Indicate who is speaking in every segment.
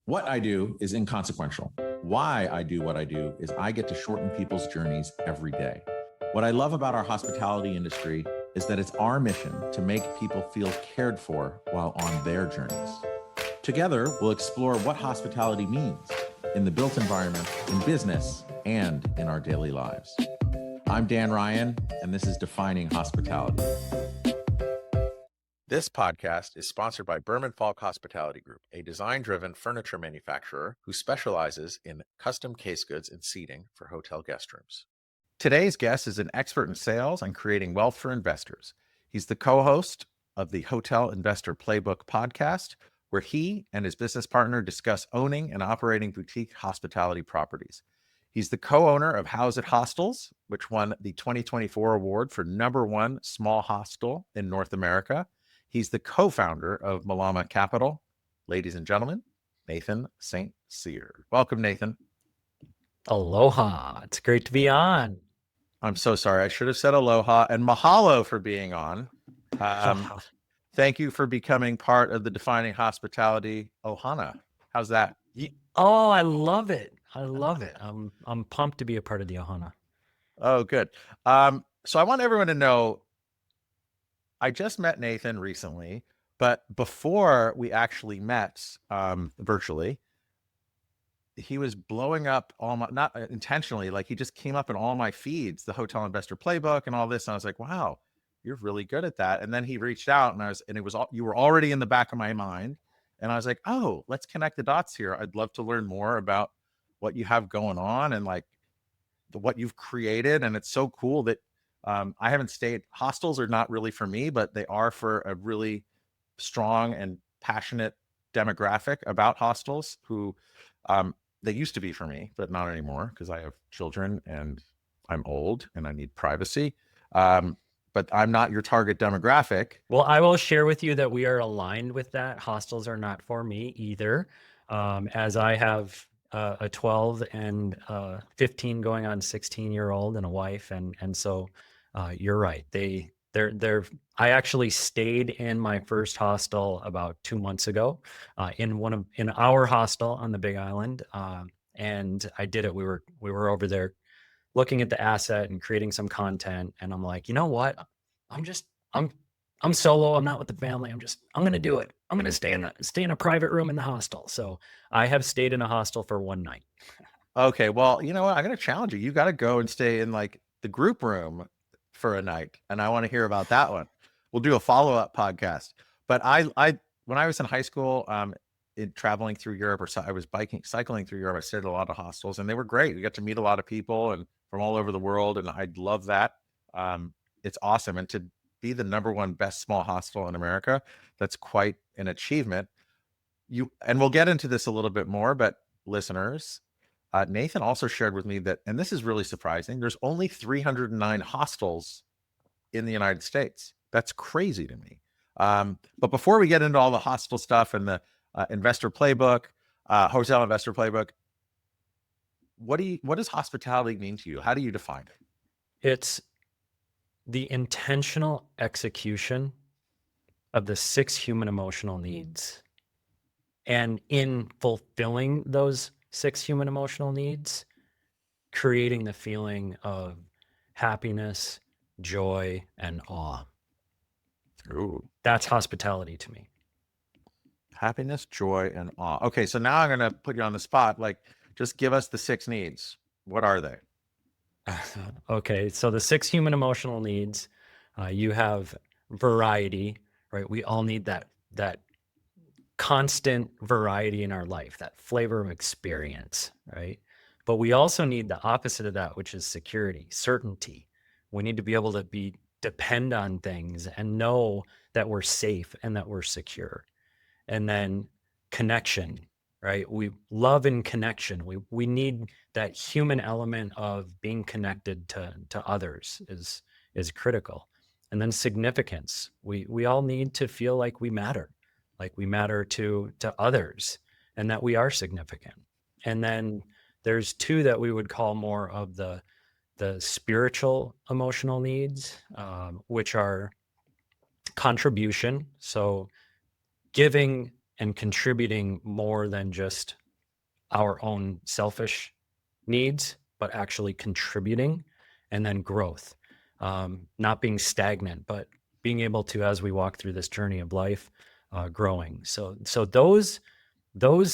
Speaker 1: What I do is inconsequential. Why I do what I do is I get to shorten people's journeys every day. What I love about our hospitality industry is that it's our mission to make people feel cared for while on their journeys. Together, we'll explore what hospitality means in the built environment, in business, and in our daily lives. I'm Dan Ryan, and this is Defining Hospitality. This podcast is sponsored by Berman Falk Hospitality Group, a design-driven furniture manufacturer who specializes in custom case goods and seating for hotel guest rooms. Today's guest is an expert in sales and creating wealth for investors. He's the co-host of the Hotel Investor Playbook podcast, where he and his business partner discuss owning and operating boutique hospitality properties. He's the co-owner of Howzit Hostels, which won the 2024 award for #1 small hostel in North America. He's the co-founder of Malama Capital. Ladies and gentlemen, Nathan St. Cyr. Welcome, Nathan.
Speaker 2: Aloha. It's great to be on.
Speaker 1: I'm so sorry. I should have said aloha and mahalo for being on. Thank you for becoming part of the Defining Hospitality Ohana. How's that?
Speaker 2: Oh, I love it. I love it. I'm pumped to be a part of the Ohana.
Speaker 1: Oh, good. So I want everyone to know, I just met Nathan recently, but before we actually met virtually, he was blowing up all my, not intentionally, like he just came up in all my feeds, the Hotel Investor Playbook and all this. And I was like, wow, you're really good at that. And then he reached out and it was all, you were already in the back of my mind. And I was like, oh, let's connect the dots here. I'd love to learn more about what you have going on and like what you've created. And it's so cool that I haven't stayed. Hostels are not really for me, but they are for a really strong and passionate demographic about hostels who they used to be for me, but not anymore because I have children and I'm old and I need privacy. But I'm not your target demographic.
Speaker 2: Well, I will share with you that we are aligned with that. Hostels are not for me either, as I have a 12 and 15 going on 16-year-old and a wife. And so you're right. I actually stayed in my first hostel about 2 months ago, in our hostel on the Big Island. And I did it. We were over there looking at the asset and creating some content. And I'm like, you know what? I'm solo. I'm not with the family. I'm going to do it. I'm going to stay in a private room in the hostel. So I have stayed in a hostel for one night.
Speaker 1: Okay. Well, you know what? I'm going to challenge you. You got to go and stay in like the group room for a night. And I want to hear about that one. We'll do a follow-up podcast. But when I was in high school, traveling through Europe, or I was cycling through Europe, I stayed at a lot of hostels and they were great. We got to meet a lot of people and from all over the world. And I love that. It's awesome. And to be the #1 best small hostel in America, that's quite an achievement. And we'll get into this a little bit more, but listeners, Nathan also shared with me that, and this is really surprising, there's only 309 hostels in the United States. That's crazy to me. But before we get into all the hostel stuff and the investor playbook, hotel investor playbook, what does hospitality mean to you? How do you define it?
Speaker 2: It's the intentional execution of the 6 human emotional needs. And in fulfilling those 6 human emotional needs, creating the feeling of happiness, joy, and awe.
Speaker 1: Ooh.
Speaker 2: That's hospitality to me.
Speaker 1: Happiness, joy, and awe. Okay, so now I'm going to put you on the spot. Like, just give us the 6 needs. What are they?
Speaker 2: Okay, so the 6 human emotional needs, you have variety, right? We all need that constant variety in our life, that flavor of experience, right? But we also need the opposite of that, which is security, certainty. We need to be able to depend on things and know that we're safe and that we're secure. And then connection, right? We love in connection. We need that human element of being connected to others is critical. And then significance. We all need to feel like we matter to others and that we are significant. And then there's 2 that we would call more of the spiritual emotional needs, which are contribution. So giving and contributing more than just our own selfish needs, but actually contributing, and then growth. Not being stagnant, but being able to, as we walk through this journey of life, growing. So those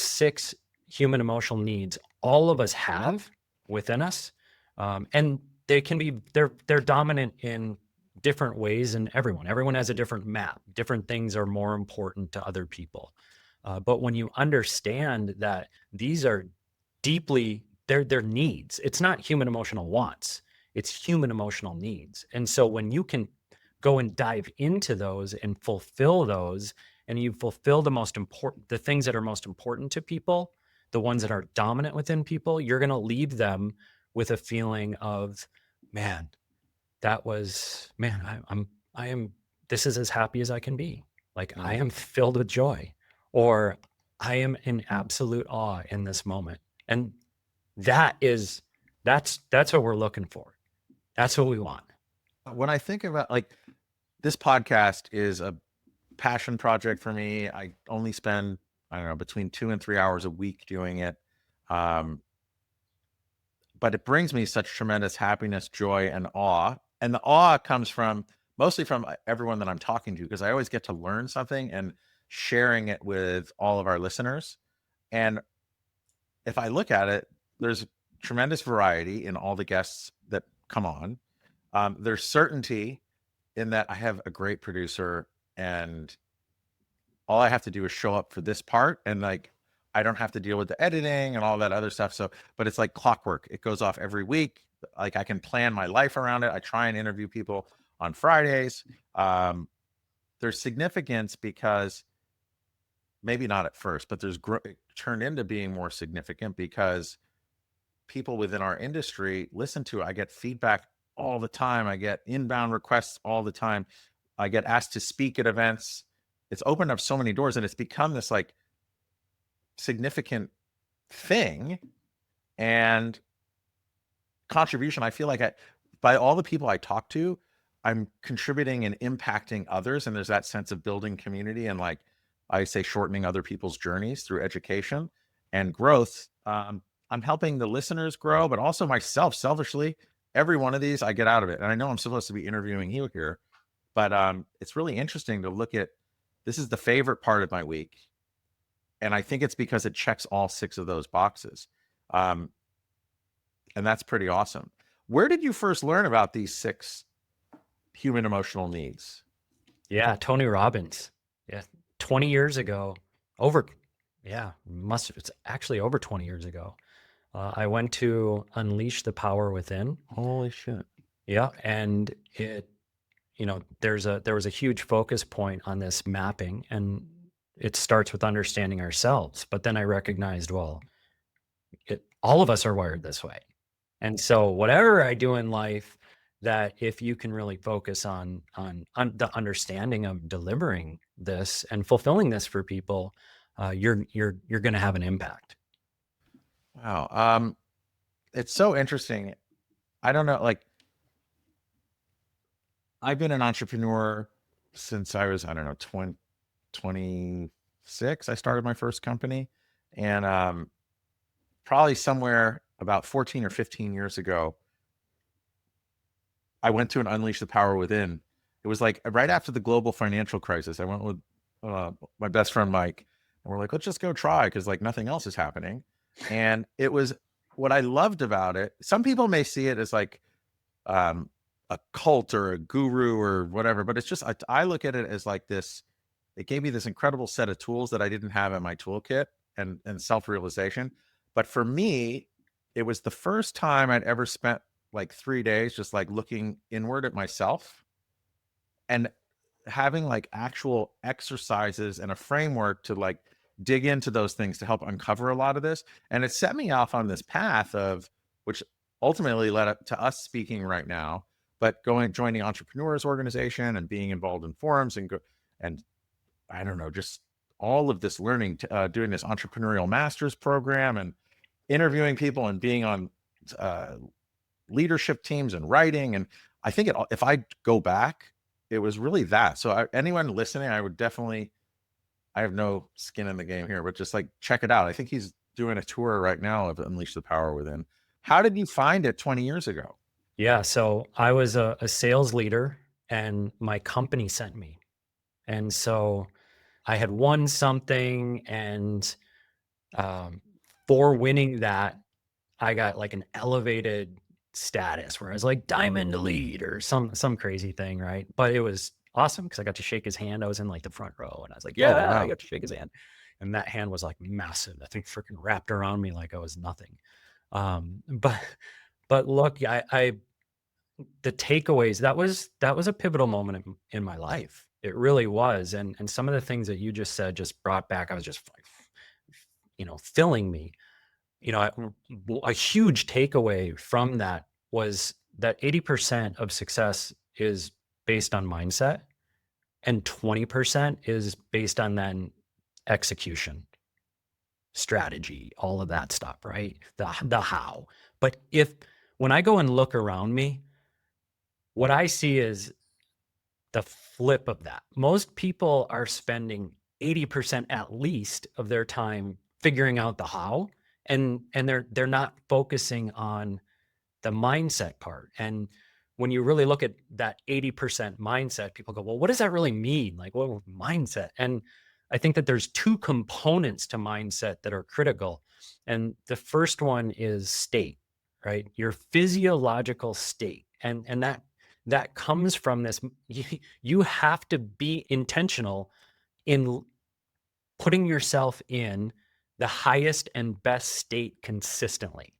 Speaker 2: 6 human emotional needs, all of us have within us, and they're dominant in different ways in everyone. Everyone has a different map. Different things are more important to other people. But when you understand that these are deeply their needs, it's not human emotional wants, it's human emotional needs. And so when you can go and dive into those and fulfill those, and you fulfill the things that are most important to people, the ones that are dominant within people, you're going to leave them with a feeling of, man, I am, this is as happy as I can be. Like, I am filled with joy, or I am in absolute awe in this moment. And that's what we're looking for. That's what we want.
Speaker 1: When I think about, like, this podcast is a passion project for me. I only spend, I don't know, between 2 and 3 hours a week doing it. But it brings me such tremendous happiness, joy, and awe. And the awe comes mostly from everyone that I'm talking to, because I always get to learn something and sharing it with all of our listeners. And if I look at it, there's tremendous variety in all the guests that come on. There's certainty in that I have a great producer, and all I have to do is show up for this part, and like, I don't have to deal with the editing and all that other stuff. So, but it's like clockwork. It goes off every week. Like, I can plan my life around it. I try and interview people on Fridays. There's significance because, maybe not at first, but it turned into being more significant because people within our industry listen to it. I get feedback all the time. I get inbound requests all the time. I get asked to speak at events. It's opened up so many doors, and it's become this like significant thing and contribution. I feel like by all the people I talk to, I'm contributing and impacting others. And there's that sense of building community and, like I say, shortening other people's journeys through education and growth. I'm helping the listeners grow, but also myself selfishly. Every one of these I get out of it. And I know I'm supposed to be interviewing you here, but it's really interesting to look at. This is the favorite part of my week. And I think it's because it checks all 6 of those boxes. And that's pretty awesome. Where did you first learn about these 6 human emotional needs?
Speaker 2: Yeah, Tony Robbins. Yeah, 20 years ago. It's actually over 20 years ago. I went to Unleash the Power Within.
Speaker 1: Holy shit.
Speaker 2: Yeah, and there was a huge focus point on this mapping, and it starts with understanding ourselves. But then I recognized, well, all of us are wired this way. And so whatever I do in life, that if you can really focus on the understanding of delivering this and fulfilling this for people, you're going to have an impact.
Speaker 1: Wow. It's so interesting. I don't know, like, I've been an entrepreneur since I was, I don't know, 26. I started my first company, and probably somewhere about 14 or 15 years ago, I went to an Unleash the Power Within. It was like right after the global financial crisis. I went with my best friend Mike, and we're like, let's just go try, because like nothing else is happening. And it was, what I loved about it. Some people may see it as like a cult or a guru or whatever, but it's just, I look at it as like this. It gave me this incredible set of tools that I didn't have in my toolkit, and self-realization. But for me, it was the first time I'd ever spent like 3 days just like looking inward at myself and having like actual exercises and a framework to like dig into those things to help uncover a lot of this. And it set me off on this path of, which ultimately led up to us speaking right now, but joining Entrepreneurs organization and being involved in forums and I don't know, just all of this learning, doing this entrepreneurial master's program and interviewing people and being on leadership teams and writing. And I think if I go back, it was really that. So anyone listening, I would definitely I have no skin in the game here, but just like check it out. I think he's doing a tour right now of Unleash the Power Within. How did you find it 20 years ago?
Speaker 2: Yeah. So I was a sales leader and my company sent me. And so I had won something and um, for winning that, I got like an elevated status where I was like diamond elite or some crazy thing, right? But it was awesome because I got to shake his hand. I was in like the front row and I was like,
Speaker 1: Oh,
Speaker 2: yeah, I
Speaker 1: wow.
Speaker 2: got to shake his hand. And that hand was like massive. That thing freaking wrapped around me like I was nothing. Um, but but look, I the takeaways, that was a pivotal moment in my life. It really was. And some of the things that you just said just brought back, I was just like, filling me. A huge takeaway from that was that 80% of success is based on mindset and 20% is based on then execution, strategy, all of that stuff, right? The how. But if when I go and look around me, what I see is the flip of that. Most people are spending 80% at least of their time figuring out the how, and they're not focusing on the mindset part. And when you really look at that 80% mindset, people go, well, what does that really mean? Like, what mindset? And I think that there's two components to mindset that are critical. And the first one is state, right? Your physiological state. And that comes from this. You have to be intentional in putting yourself in the highest and best state consistently.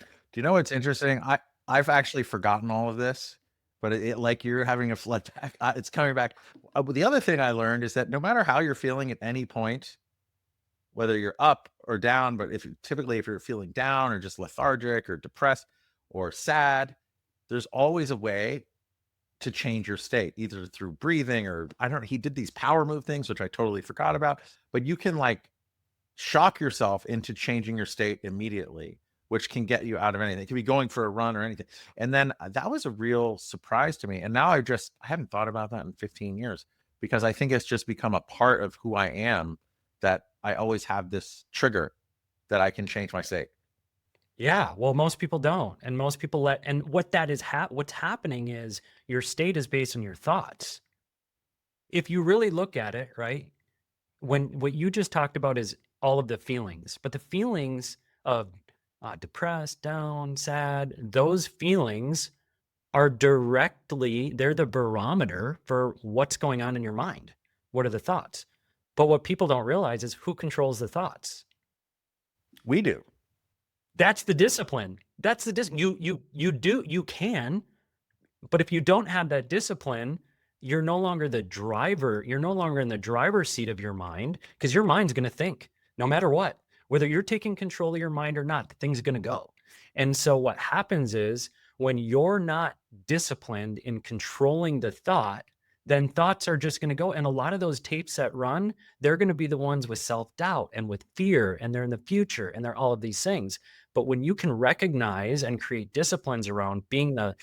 Speaker 1: Do you know what's interesting? I've actually forgotten all of this, but it like you're having a flood back. It's coming back. But the other thing I learned is that no matter how you're feeling at any point, whether you're up or down, but if you're feeling down or just lethargic or depressed or sad, there's always a way to change your state, either through breathing or I don't know. He did these power move things, which I totally forgot about, but you can like shock yourself into changing your state immediately, which can get you out of anything. It could be going for a run or anything. And then that was a real surprise to me. And now I haven't thought about that in 15 years because I think it's just become a part of who I am that I always have this trigger that I can change my state.
Speaker 2: Yeah, well, most people don't, and most people and what that is what's happening is your state is based on your thoughts. If you really look at it, right? When what you just talked about is all of the feelings, but the feelings of depressed, down, sad, those feelings are they're the barometer for what's going on in your mind. What are the thoughts? But what people don't realize is who controls the thoughts.
Speaker 1: We do.
Speaker 2: That's the discipline. That's the you can, but if you don't have that discipline, you're no longer the driver. You're no longer in the driver's seat of your mind because your mind's going to think no matter what, whether you're taking control of your mind or not, the thing's going to go. And so what happens is when you're not disciplined in controlling the thought, then thoughts are just going to go. And a lot of those tapes that run, they're going to be the ones with self-doubt and with fear, and they're in the future, and they're all of these things. But when you can recognize and create disciplines around being the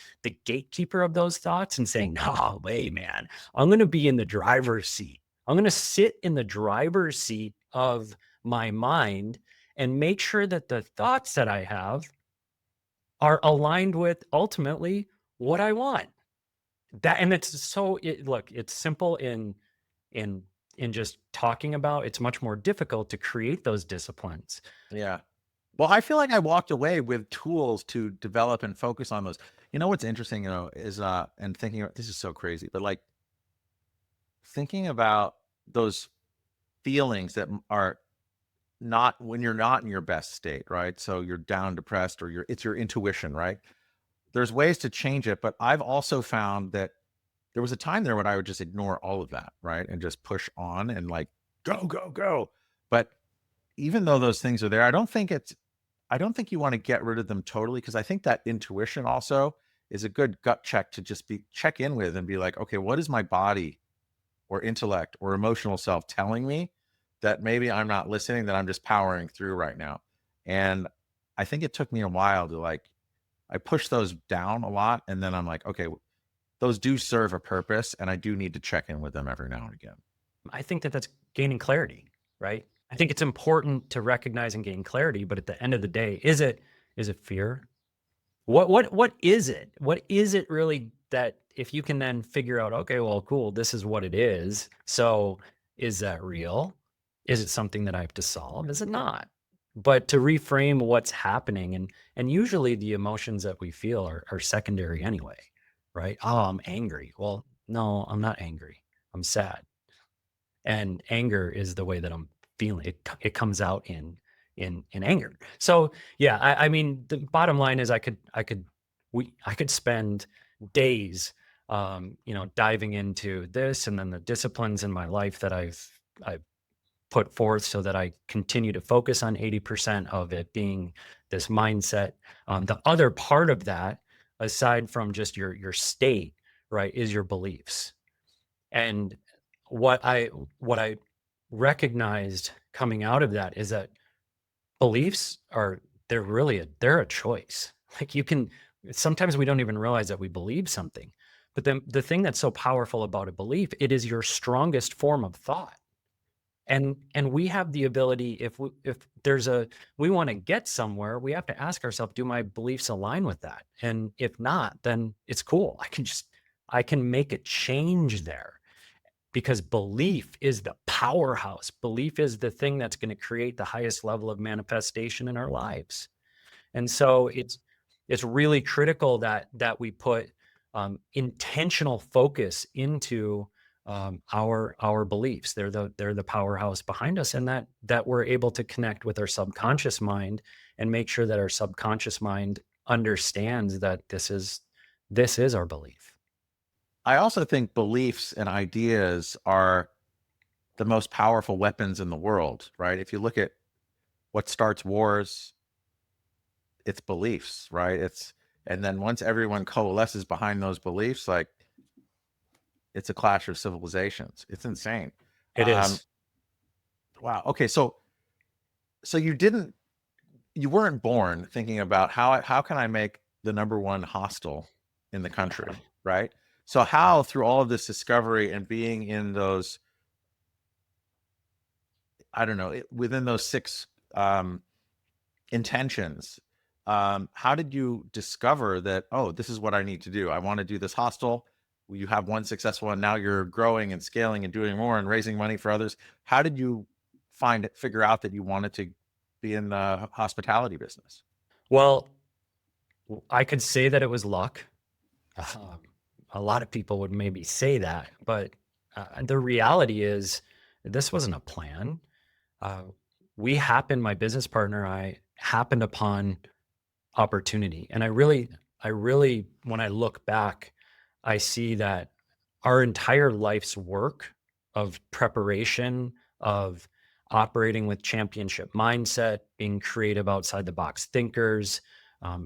Speaker 2: gatekeeper of those thoughts and saying, no, wait, man, I'm going to be in the driver's seat. I'm going to sit in the driver's seat of my mind and make sure that the thoughts that I have are aligned with ultimately what I want. And it's look, it's simple in in just talking about. It's much more difficult to create those disciplines.
Speaker 1: Yeah. Well, I feel like I walked away with tools to develop and focus on those. You know what's interesting, is and thinking this is so crazy, but like thinking about those feelings that are not when you're not in your best state, right? So you're down, depressed, or it's your intuition, right? There's ways to change it, but I've also found that there was a time there when I would just ignore all of that, right? And just push on and like go, go, go. But even though those things are there, I don't think you want to get rid of them totally because I think that intuition also is a good gut check to just be check in with and be like, okay, what is my body or intellect or emotional self telling me that maybe I'm not listening, that I'm just powering through right now? And I think it took me a while to like, I pushed those down a lot. And then I'm like, okay, those do serve a purpose. And I do need to check in with them every now and again.
Speaker 2: I think that that's gaining clarity, right? I think it's important to recognize and gain clarity, but at the end of the day, is it fear? What is it? What is it really that if you can then figure out, okay, well, cool, this is what it is. So is that real? Is it something that I have to solve? Is it not? But to reframe what's happening, and usually the emotions that we feel are secondary anyway, right? Oh, I'm angry. Well, no, I'm not angry. I'm sad. And anger is the way that I'm feeling. It comes out in anger. So yeah, I mean, the bottom line is I could spend days, diving into this, and then the disciplines in my life that I've put forth so that I continue to focus on 80% of it being this mindset. The other part of that, aside from just your state, right, is your beliefs. And what I recognized coming out of that is that beliefs are they're a choice. Like you can sometimes we don't even realize that we believe something. But then the thing that's so powerful about a belief, it is your strongest form of thought. And we have the ability, if there's a we want to get somewhere, we have to ask ourselves, do my beliefs align with that? And if not, then it's cool. I can make a change there, because belief is the powerhouse. Belief is the thing that's going to create the highest level of manifestation in our lives. And so it's really critical that we put intentional focus into our beliefs. They're the powerhouse behind us, and that we're able to connect with our subconscious mind and make sure that our subconscious mind understands that this is our belief.
Speaker 1: I also think beliefs and ideas are the most powerful weapons in the world, right? If you look at what starts wars, it's beliefs, right? And then once everyone coalesces behind those beliefs, like it's a clash of civilizations. It's insane.
Speaker 2: It
Speaker 1: Um,
Speaker 2: is.
Speaker 1: wow. Okay, so you weren't born thinking about how can I make the number one hostel in the country, right? So how through all of this discovery and being in those, I don't know, within those six intentions, how did you discover that, oh, this is what I need to do? I want to do this hostel. You have one successful one. Now you're growing and scaling and doing more and raising money for others. How did you figure out that you wanted to be in the hospitality business?
Speaker 2: Well, I could say that it was luck. Um, a lot of people would maybe say that, but the reality is this wasn't a plan. Uh, my business partner, and I happened upon opportunity. And I really, when I look back, I see that our entire life's work of preparation, of operating with championship mindset, being creative outside the box thinkers,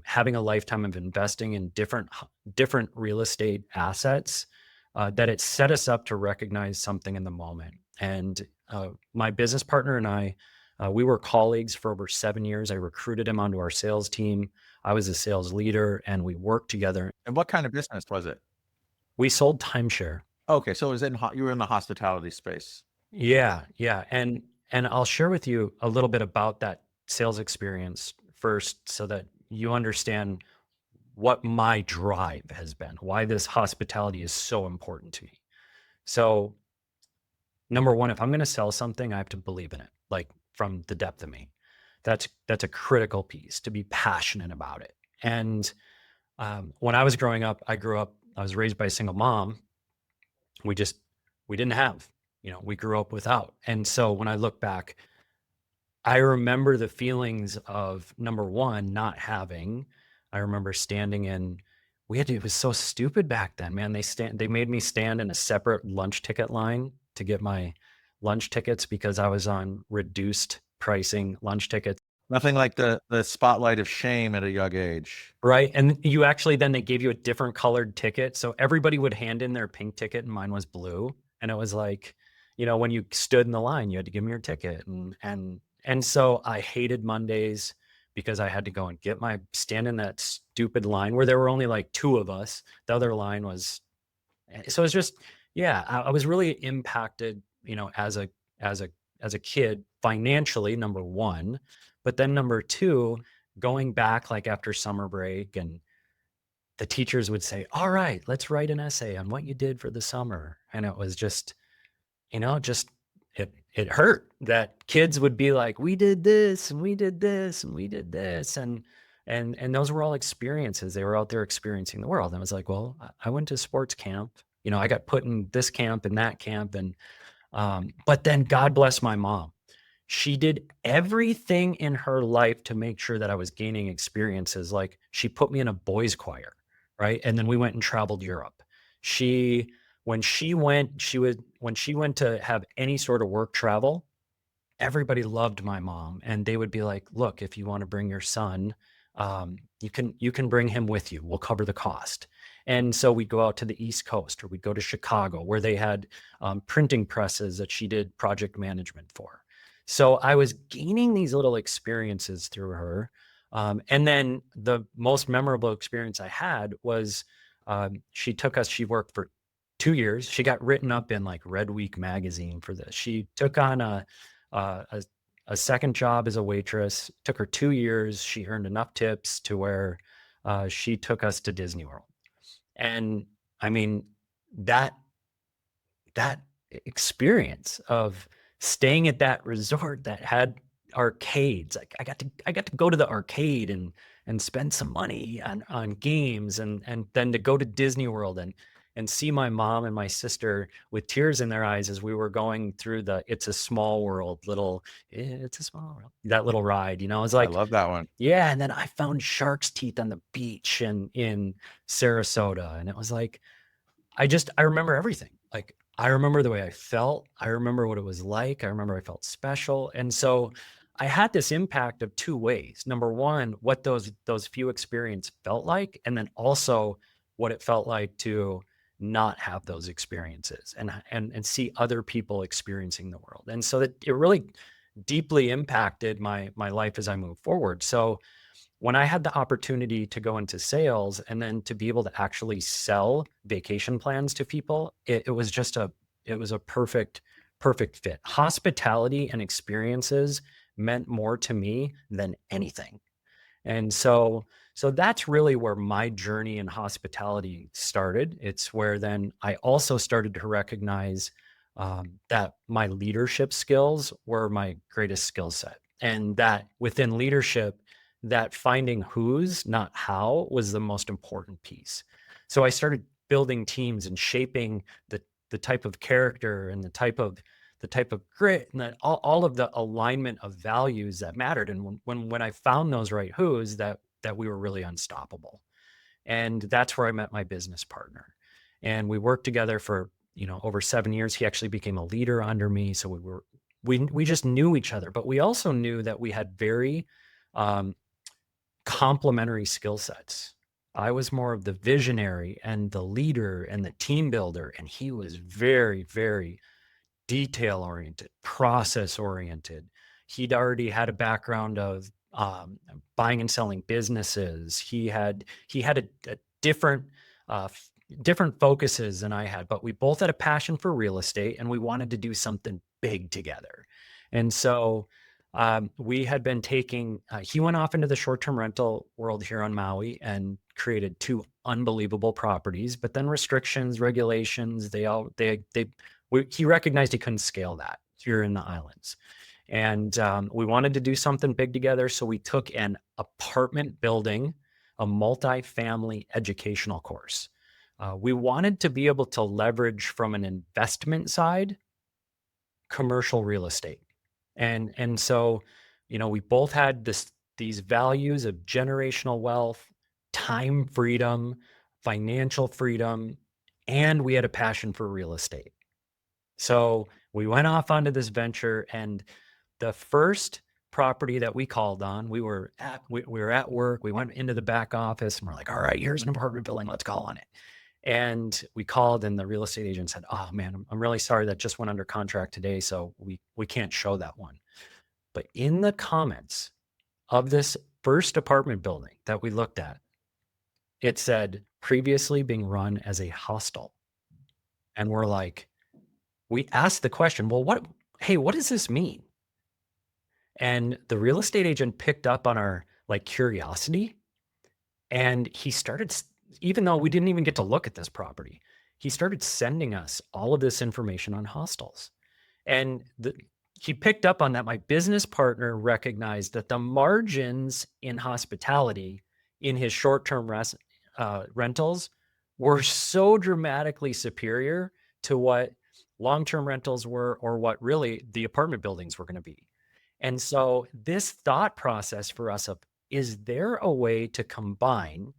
Speaker 2: having a lifetime of investing in different real estate assets, that it set us up to recognize something in the moment. And my business partner and I, we were colleagues for over 7 years. I recruited him onto our sales team. I was a sales leader, and we worked together.
Speaker 1: And what kind of business was it?
Speaker 2: We sold timeshare.
Speaker 1: Okay, so it was you were in the hospitality space.
Speaker 2: Yeah, yeah. And I'll share with you a little bit about that sales experience first so that you understand what my drive has been, why this hospitality is so important to me. So, number one, if I'm going to sell something, I have to believe in it, like from the depth of me. That's a critical piece, to be passionate about it. And when I was growing up, I was raised by a single mom. We just we didn't have, we grew up without. And so when I look back, I remember the feelings of, number one, not having. I remember standing in. It was so stupid back then, man. They made me stand in a separate lunch ticket line to get my lunch tickets because I was on reduced pricing lunch tickets.
Speaker 1: Nothing like the spotlight of shame at a young age.
Speaker 2: Right, and you actually then they gave you a different colored ticket, so everybody would hand in their pink ticket, and mine was blue, and it was like, when you stood in the line, you had to give me your ticket, and so I hated Mondays because I had to go and stand in that stupid line where there were only, like, 2 of us. The other line was so it's just yeah, I was really impacted, as a as a kid financially, number one, but then number two, going back like after summer break, and the teachers would say, all right, let's write an essay on what you did for the summer. And it was just, just it hurt that kids would be like, we did this and we did this and we did this. And those were all experiences. They were out there experiencing the world. And I was like, well, I went to sports camp. I got put in this camp and that camp. And but then God bless my mom. She did everything in her life to make sure that I was gaining experiences. Like, she put me in a boys choir, right? And then we went and traveled Europe. She when she went, when she went to have any sort of work travel, everybody loved my mom, and they would be like, look, if you want to bring your son, you can bring him with you, we'll cover the cost. And so we'd go out to the East Coast, or we'd go to Chicago, where they had printing presses that she did project management for. So I was gaining these little experiences through her. And then the most memorable experience I had was, she worked for 2 years. She got written up in like Red Week magazine for this. She took on uh, a, a second job as a waitress. Took her 2 years. She earned enough tips to where she took us to Disney World. And I mean, that that experience of staying at that resort that had arcades, like I got to go to the arcade and spend some money on games, and then to go to Disney World and see my mom and my sister with tears in their eyes as we were going through the It's a Small World little, it's a small world, that little ride. I was
Speaker 1: I
Speaker 2: like,
Speaker 1: love that one.
Speaker 2: yeah. And then I found shark's teeth on the beach in Sarasota, and it was like, I remember everything. Like, I remember the way I felt. I remember what it was like. I remember I felt special. And so I had this impact of two ways. Number one, what those few experiences felt like, and then also what it felt like to not have those experiences and see other people experiencing the world. And so that it really deeply impacted my life as I move forward. So when I had the opportunity to go into sales and then to be able to actually sell vacation plans to people, it was just it was a perfect fit. Hospitality and experiences meant more to me than anything. And so that's really where my journey in hospitality started. It's where then I also started to recognize that my leadership skills were my greatest skill set, and that within leadership, that finding who's, not how, was the most important piece. So I started building teams and shaping the type of character and the type of grit and all of the alignment of values that mattered. And when I found those right who's, that we were really unstoppable. And that's where I met my business partner. And we worked together for, over 7 years. He actually became a leader under me. So we just knew each other, but we also knew that we had very um, complementary skill sets. I was more of the visionary and the leader and the team builder, and he was very, very detail oriented, process oriented. He'd already had a background of buying and selling businesses. He had a different different focuses than I had, but we both had a passion for real estate, and we wanted to do something big together. And so we had been taking. He went off into the short-term rental world here on Maui and created two unbelievable properties, but then restrictions, regulations, he recognized he couldn't scale that here in the islands. And we wanted to do something big together. So we took an apartment building, a multifamily educational course. We wanted to be able to leverage from an investment side, commercial real estate. And so, we both had these values of generational wealth, time freedom, financial freedom, and we had a passion for real estate. So we went off onto this venture, and the first property that we called on, we were at work. We went into the back office and we're like, all right, here's an apartment building. Let's call on it. And we called, and the real estate agent said, oh man, I'm really sorry, that just went under contract today. So we can't show that one. But in the comments of this first apartment building that we looked at, it said previously being run as a hostel. And we asked the question, well, hey, what does this mean? And the real estate agent picked up on our like curiosity, and he started, even though we didn't even get to look at this property, he started sending us all of this information on hostels. And he picked up on that. My business partner recognized that the margins in hospitality in his short-term rentals were so dramatically superior to what long-term rentals were, or what really the apartment buildings were going to be. And so this thought process for us of, is there a way to combine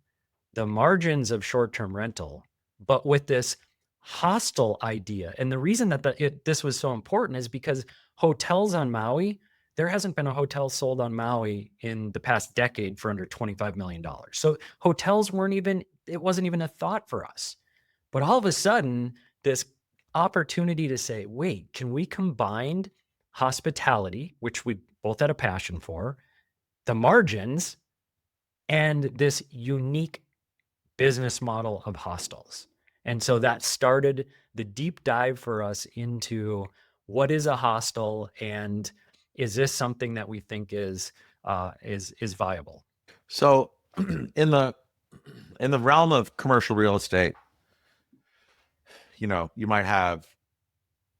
Speaker 2: the margins of short-term rental, but with this hostel idea? And the reason that this was so important is because hotels on Maui, there hasn't been a hotel sold on Maui in the past decade for under $25 million. So hotels it wasn't even a thought for us. But all of a sudden, this opportunity to say, wait, can we combine hospitality, which we both had a passion for, the margins, and this unique business model of hostels? And so that started the deep dive for us into what is a hostel, and is this something that we think is viable?
Speaker 1: So in the realm of commercial real estate, you might have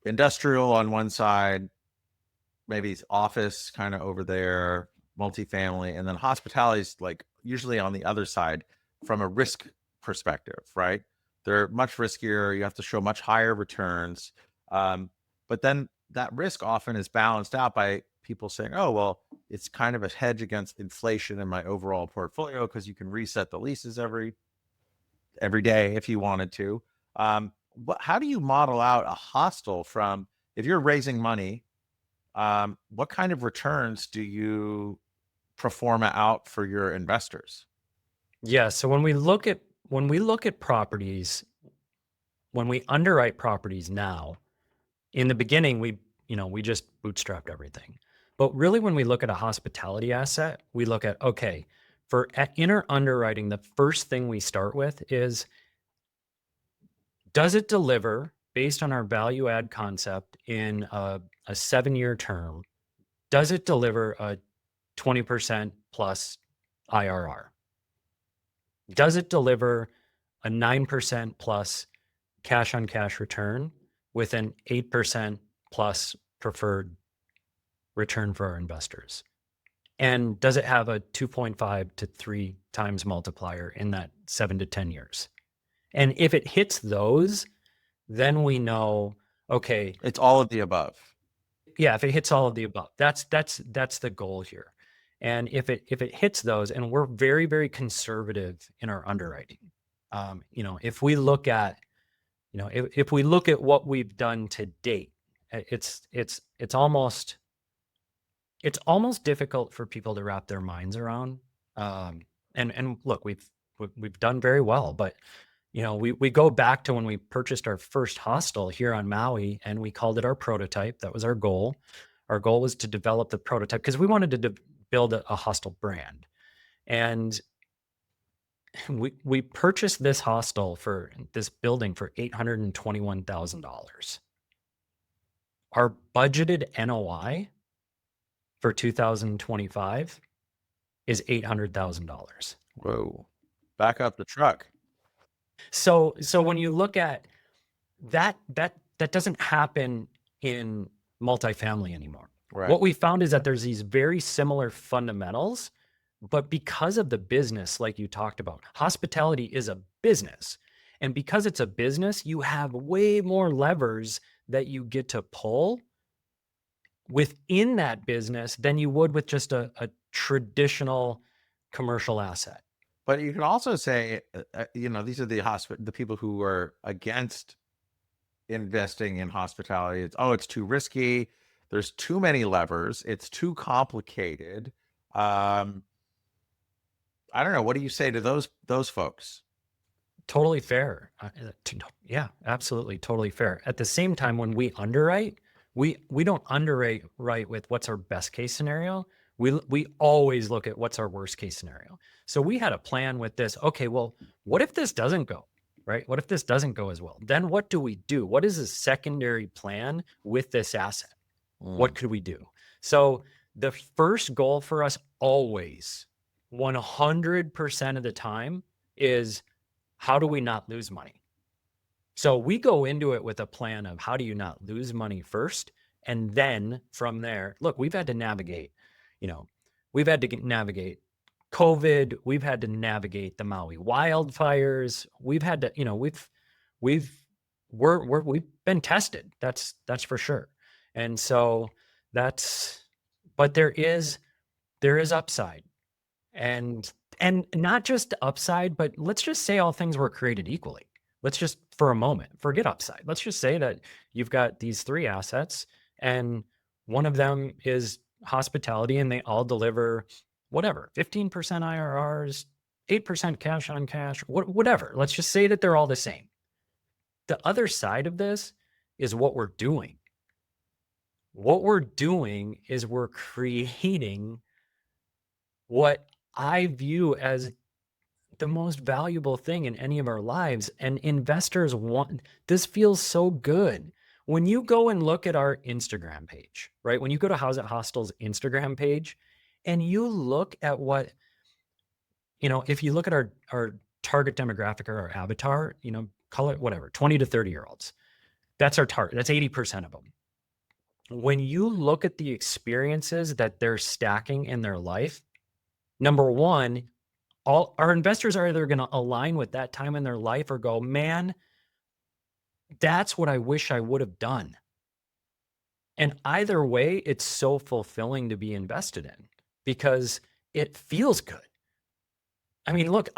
Speaker 1: industrial on one side, maybe office kind of over there, multifamily, and then hospitality is like usually on the other side from a risk perspective, right? They're much riskier. You have to show much higher returns. But then that risk often is balanced out by people saying, oh, well, it's kind of a hedge against inflation in my overall portfolio because you can reset the leases every day if you wanted to. How do you model out a hostel from, if you're raising money, what kind of returns do you perform out for your investors?
Speaker 2: Yeah. So when we look at properties, when we underwrite properties now, in the beginning, we just bootstrapped everything. But really, when we look at a hospitality asset, we look at, okay, for inner underwriting, the first thing we start with is, does it deliver based on our value add concept in a 7-year term? Does it deliver a 20% plus IRR? Does it deliver a 9% plus cash on cash return with an 8% plus preferred return for our investors? And does it have a 2.5 to 3 times multiplier in that 7 to 10 years? And if it hits those, then we know, okay,
Speaker 1: It's all of the above.
Speaker 2: yeah, if it hits all of the above, that's the goal here. And if it hits those, and we're very, very conservative in our underwriting, if we look at, if we look at what we've done to date, it's almost difficult for people to wrap their minds around. And look, we've done very well, but we go back to when we purchased our first hostel here on Maui, and we called it our prototype. That was our goal. Our goal was to develop the prototype because we wanted to build a hostel brand. And we purchased this building for $821,000. Our budgeted NOI for 2025 is $800,000.
Speaker 1: Whoa. Back up the truck.
Speaker 2: So when you look at that doesn't happen in multifamily anymore.
Speaker 1: Right.
Speaker 2: What we found is that there's these very similar fundamentals, but because of the business, like you talked about, hospitality is a business. And because it's a business, you have way more levers that you get to pull within that business than you would with just a traditional commercial asset.
Speaker 1: But you can also say, these are the people who are against investing in hospitality. It's too risky. There's too many levers. It's too complicated. I don't know. What do you say to those folks?
Speaker 2: Totally fair. Yeah, absolutely. Totally fair. At the same time, when we underwrite, we don't underwrite with what's our best case scenario. We always look at what's our worst case scenario. So we had a plan with this. Okay, well, what if this doesn't go, right? What if this doesn't go as well? Then what do we do? What is a secondary plan with this asset? What could we do? So the first goal for us always, 100% of the time, is how do we not lose money? So we go into it with a plan of how do you not lose money first? And then from there, look, we've had to navigate, we've had to navigate COVID. We've had to navigate the Maui wildfires. We've had to, we've, we've been tested. That's for sure. And so but there is upside, and not just upside, but let's just say all things were created equally. Let's just, for a moment, forget upside. Let's just say that you've got these three assets and one of them is hospitality and they all deliver whatever, 15% IRRs, 8% cash on cash, whatever. Let's just say that they're all the same. The other side of this is what we're doing. What we're doing is we're creating what I view as the most valuable thing in any of our lives. And investors want this. Feels so good. When you go and look at our Instagram page, right? When you go to Howzit Hostels Instagram page and you look at what, if you look at our target demographic or our avatar, call it whatever, 20 to 30-year-olds. That's our target. That's 80% of them. When you look at the experiences that they're stacking in their life, number one, all our investors are either going to align with that time in their life or go, man, that's what I wish I would have done. And either way, it's so fulfilling to be invested in because it feels good. I mean, look,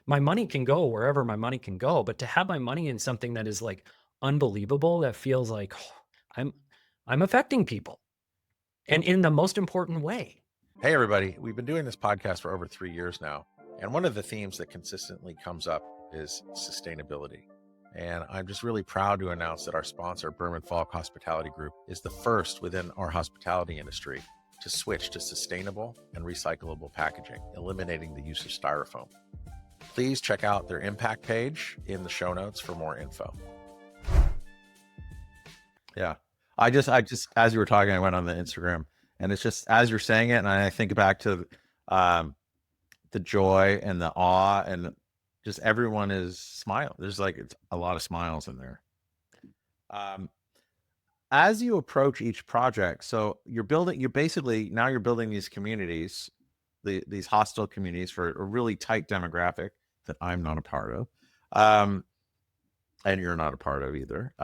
Speaker 2: my money can go wherever my money can go, but to have my money in something that is like unbelievable, that feels like I'm affecting people, and in the most important way.
Speaker 1: Hey, everybody. We've been doing this podcast for over 3 years now. And one of the themes that consistently comes up is sustainability. And I'm just really proud to announce that our sponsor, Berman Falk Hospitality Group, is the first within our hospitality industry to switch to sustainable and recyclable packaging, eliminating the use of styrofoam. Please check out their impact page in the show notes for more info. Yeah. I just, as you were talking, I went on the Instagram, and it's just, as you're saying it, and I think back to the joy and the awe, and just everyone is smiling. There's it's a lot of smiles in there. As you approach each project, so you're building these communities, these hostel communities for a really tight demographic that I'm not a part of, and you're not a part of either.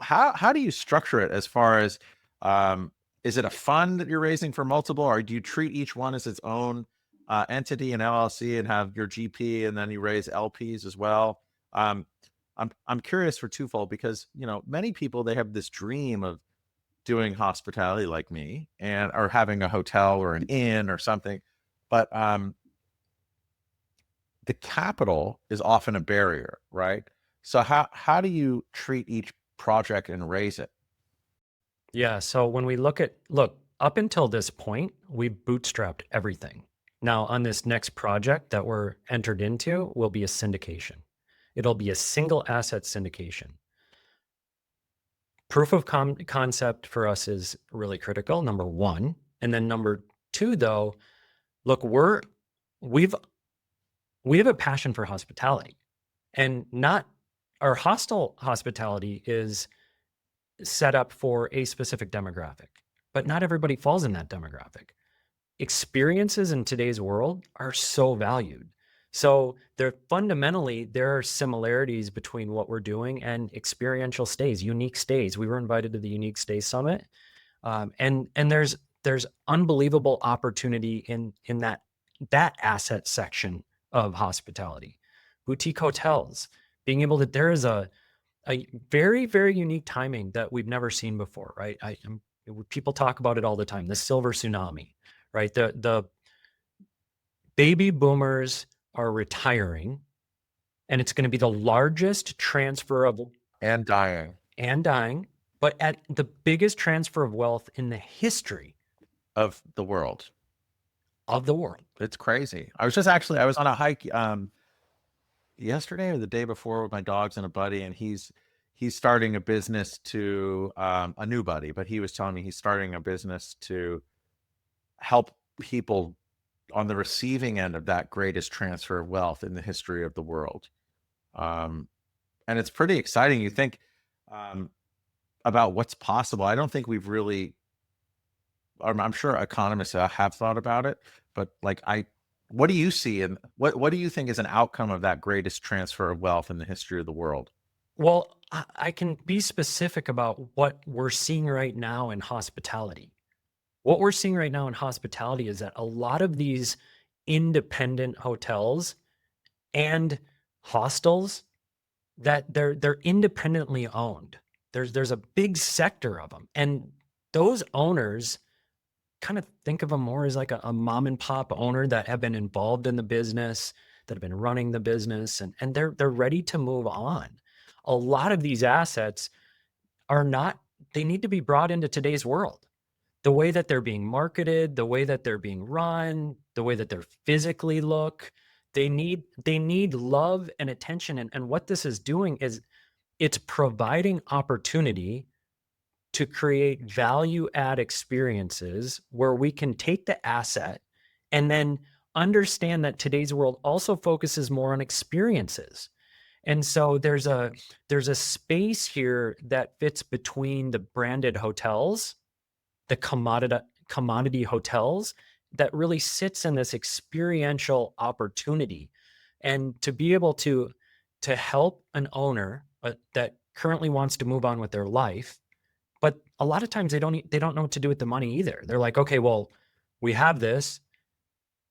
Speaker 1: How do you structure it as far as, is it a fund that you're raising for multiple, or do you treat each one as its own entity and LLC and have your GP and then you raise LPs as well? I'm curious for twofold, because many people, they have this dream of doing hospitality like me and or having a hotel or an inn or something, but the capital is often a barrier, right? So how do you treat each project and raise it?
Speaker 2: Yeah. So when we look, up until this point, we bootstrapped everything. Now on this next project that we're entered into will be a syndication. It'll be a single asset syndication. Proof of concept for us is really critical, number one. And then number two, though, look, we have a passion for hospitality, and not our hostel hospitality is set up for a specific demographic, but not everybody falls in that demographic. Experiences in today's world are so valued. So there are similarities between what we're doing and experiential stays, unique stays. We were invited to the Unique Stay Summit, and there's unbelievable opportunity in that asset section of hospitality. Boutique hotels, being able to, there is a very, very unique timing that we've never seen before, right? People talk about it all the time, the silver tsunami, right? The baby boomers are retiring, and it's going to be the largest transfer of
Speaker 1: And dying
Speaker 2: but at the biggest transfer of wealth in the history
Speaker 1: of the world.
Speaker 2: It's
Speaker 1: crazy. I was on a hike yesterday or the day before with my dogs and a buddy, and he's he's starting a business to a new buddy, but he was telling me he's starting a business to help people on the receiving end of that greatest transfer of wealth in the history of the world. Um, and it's pretty exciting. You think um, about what's possible. I don't think we've really, I'm sure economists have thought about it, but like what do you see and what do you think is an outcome of that greatest transfer of wealth in the history of the world?
Speaker 2: Well, I can be specific about what we're seeing right now in hospitality. What we're seeing right now in hospitality is that a lot of these independent hotels and hostels, that they're independently owned. There's a big sector of them, and those owners kind of think of them more as like a mom and pop owner that have been involved in the business, that have been running the business, and they're ready to move on. A lot of these assets are not, they need to be brought into today's world. The way that they're being marketed, the way that they're being run, the way that they're physically look, they need love and attention. And what this is doing is it's providing opportunity to create value add experiences where we can take the asset and then understand that today's world also focuses more on experiences. And so there's a space here that fits between the branded hotels, the commodity hotels, that really sits in this experiential opportunity. And to be able to help an owner that currently wants to move on with their life, but a lot of times they don't know what to do with the money either. They're like, okay, well, we have this,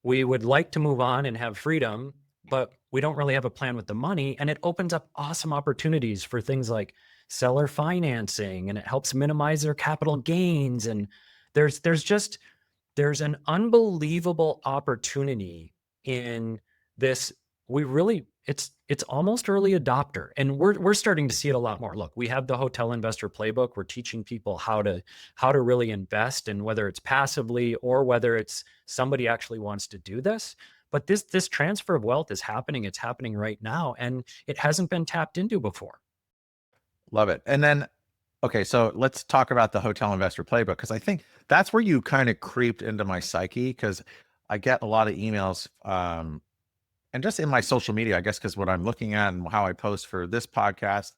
Speaker 2: we would like to move on and have freedom, but we don't really have a plan with the money. And it opens up awesome opportunities for things like seller financing, and it helps minimize their capital gains. And there's there's an unbelievable opportunity in this. We really, it's almost early adopter, and we're starting to see it a lot more. Look, we have the hotel investor playbook. We're teaching people how to really invest, and whether it's passively or whether it's somebody actually wants to do this. But this transfer of wealth is happening. It's happening right now, and it hasn't been tapped into before.
Speaker 1: Love it. And then, okay, so let's talk about the hotel investor playbook, because I think that's where you kind of creeped into my psyche, because I get a lot of emails and just in my social media, I guess, because what I'm looking at and how I post for this podcast,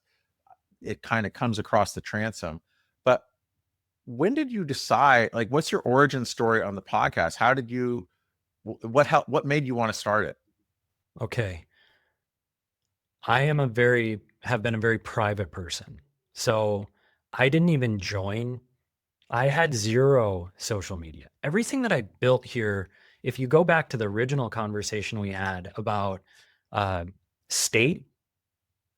Speaker 1: it kind of comes across the transom. But when did you decide, like, what's your origin story on the podcast? How did you, what made you want to start it?
Speaker 2: Okay. Have been a very private person. So I didn't even join. I had zero social media. Everything that I built here, if you go back to the original conversation we had about uh, state,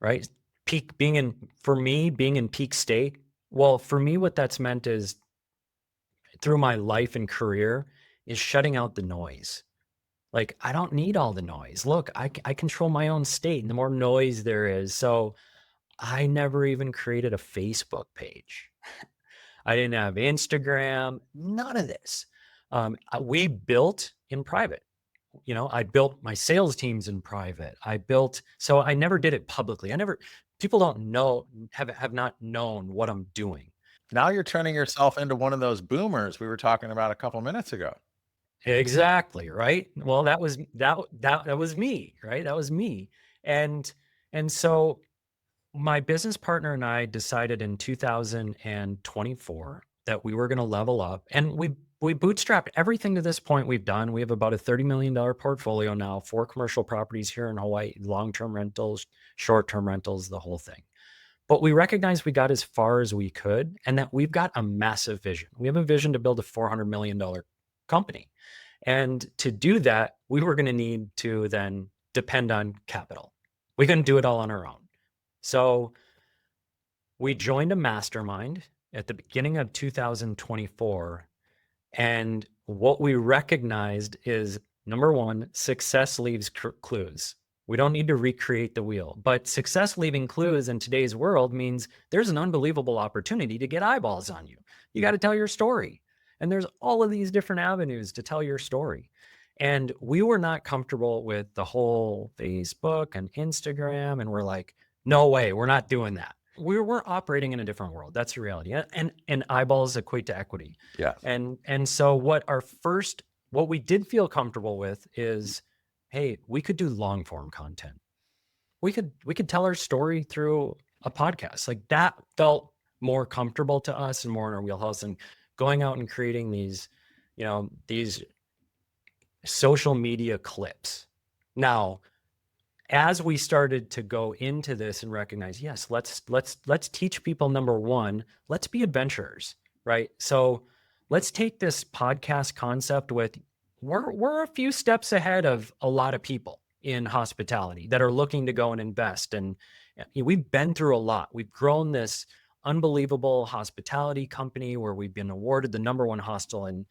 Speaker 2: right? Peak being in, for me, being in peak state. Well, for me, what that's meant is through my life and career is shutting out the noise. Like, I don't need all the noise. Look, I control my own state, and the more noise there is. So I never even created a Facebook page. I didn't have Instagram, none of this. We built in private. I built my sales teams in private. So I never did it publicly. People don't know, have not known what I'm doing.
Speaker 1: Now you're turning yourself into one of those boomers we were talking about a couple minutes ago.
Speaker 2: Exactly, right? Well, that was me, right? That was me. And and so my business partner and I decided in 2024 that we were going to level up, and we bootstrapped everything to this point. We've done. We have about a $30 million portfolio now, 4 commercial properties here in Hawaii, long-term rentals, short-term rentals, the whole thing. But we recognized we got as far as we could, and that we've got a massive vision. We have a vision to build a $400 million company. And to do that, we were going to need to then depend on capital. We couldn't do it all on our own. So we joined a mastermind at the beginning of 2024. And what we recognized is, number one, success leaves clues. We don't need to recreate the wheel, but success leaving clues in today's world means there's an unbelievable opportunity to get eyeballs on you. You got to tell your story. And there's all of these different avenues to tell your story. And we were not comfortable with the whole Facebook and Instagram. And we're like, no way, we're not doing that. we're operating in a different world. That's the reality. And eyeballs equate to equity.
Speaker 1: Yeah.
Speaker 2: And so what we did feel comfortable with is, hey, we could do long form content. We could tell our story through a podcast. Like that felt more comfortable to us and more in our wheelhouse than going out and creating these social media clips. Now, as we started to go into this and recognize, yes, let's teach people, number one, let's be adventurers, right? So let's take this podcast concept with we're a few steps ahead of a lot of people in hospitality that are looking to go and invest. And we've been through a lot. We've grown this unbelievable hospitality company where we've been awarded the number one hostel in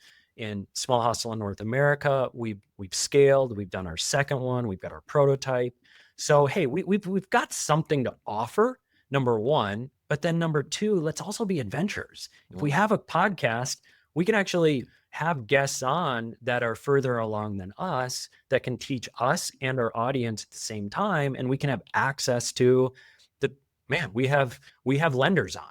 Speaker 2: small hostel in North America. We've scaled. We've done our second one. We've got our prototype. So hey, we've got something to offer. Number one, but then number two, let's also be adventurers. If we have a podcast, we can actually have guests on that are further along than us that can teach us and our audience at the same time, and we can have access to we have lenders on,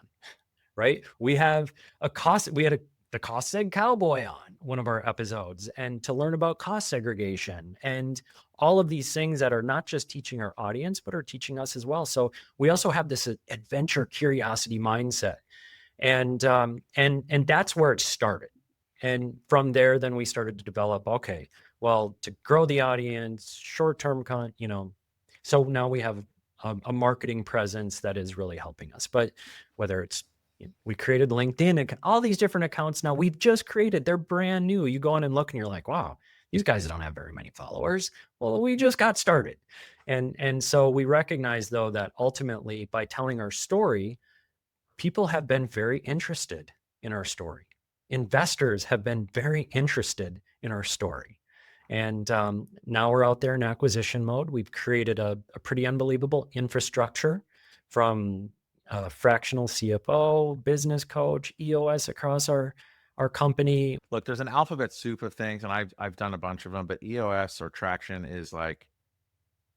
Speaker 2: right? We had the cost seg cowboy on one of our episodes, and to learn about cost segregation and all of these things that are not just teaching our audience, but are teaching us as well. So we also have this adventure curiosity mindset. And that's where it started. And from there, then we started to develop, okay, well, to grow the audience, short-term so now we have a marketing presence that is really helping us. But whether it's, we created LinkedIn, all these different accounts now we've just created, they're brand new. You go on and look and you're like, wow, these guys don't have very many followers. Well, we just got started. And so we recognize though that ultimately by telling our story, people have been very interested in our story. Investors have been very interested in our story. And now we're out there in acquisition mode. We've created a pretty unbelievable infrastructure from fractional CFO, business coach, EOS across our company.
Speaker 1: Look, there's an alphabet soup of things, and I've done a bunch of them, but EOS or traction is like,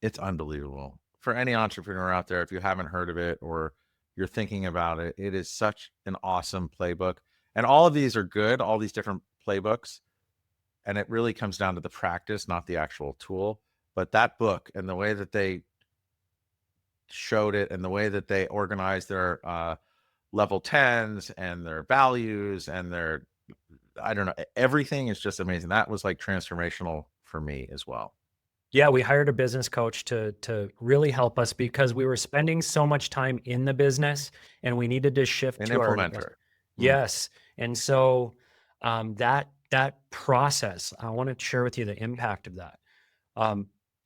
Speaker 1: it's unbelievable. For any entrepreneur out there, if you haven't heard of it or you're thinking about it, it is such an awesome playbook. And all of these are good, all these different playbooks. And it really comes down to the practice, not the actual tool. But that book and the way that they showed it and the way that they organized their level 10s and their values and their, I don't know, everything is just amazing. That was like transformational for me as well.
Speaker 2: Yeah, we hired a business coach to really help us because we were spending so much time in the business and we needed to shift
Speaker 1: An
Speaker 2: to our
Speaker 1: implementer.
Speaker 2: Yes. And so that process, I want to share with you the impact of that.